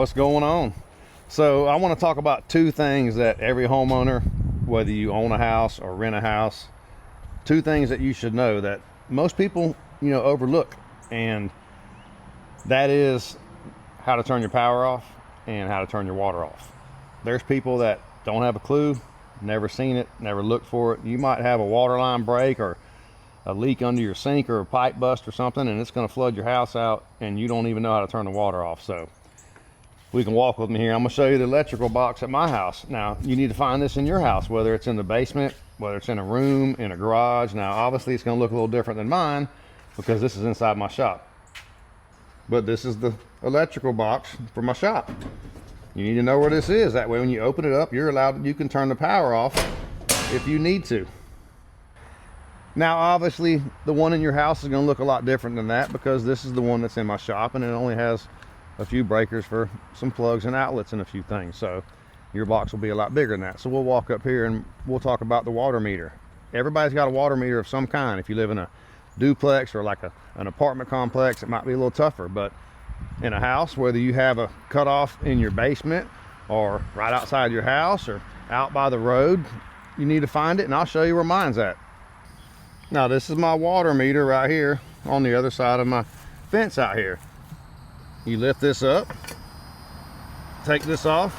What's going on? So I want to talk about two things that every homeowner, whether you own a house or rent a house, two things that you should know that most people, overlook, and that is how to turn your power off and how to turn your water off. There's people that don't have a clue, never seen it, never looked for it. You might have a water line break or a leak under your sink or a pipe bust or something, and it's going to flood your house out and you don't even know how to turn the water off. So we can walk with me here. I'm gonna show you the electrical box at my house. Now, you need to find this in your house, whether it's in the basement, whether it's in a room, in a garage. Now, obviously it's gonna look a little different than mine because this is inside my shop. But this is the electrical box for my shop. You need to know where this is. That way when you open it up, you can turn the power off if you need to. Now, obviously the one in your house is gonna look a lot different than that because this is the one that's in my shop and it only has a few breakers for some plugs and outlets and a few things. So your box will be a lot bigger than that. So we'll walk up here and we'll talk about the water meter. Everybody's got a water meter of some kind. If you live in a duplex or like an apartment complex, it might be a little tougher, but in a house, whether you have a cutoff in your basement or right outside your house or out by the road, you need to find it, and I'll show you where mine's at. Now, this is my water meter right here on the other side of my fence out here. You lift this up, take this off.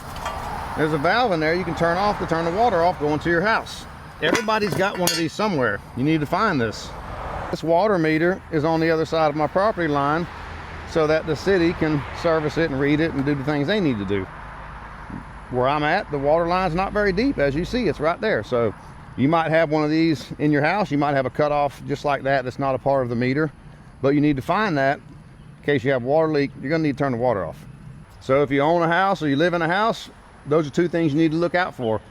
There's a valve in there you can turn off to turn the water off going to your house. Everybody's got one of these somewhere. You need to find this. This water meter is on the other side of my property line so that the city can service it and read it and do the things they need to do. Where I'm at, the water line's not very deep. As you see, it's right there. So you might have one of these in your house. You might have a cutoff just like that that's not a part of the meter, but you need to find that. In case you have a water leak, you're gonna need to turn the water off. So if you own a house or you live in a house, those are two things you need to look out for.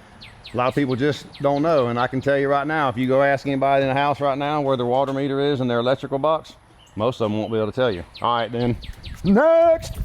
A lot of people just don't know, and I can tell you right now, if you go ask anybody in a house right now where their water meter is in their electrical box, most of them won't be able to tell you. All right, then, next.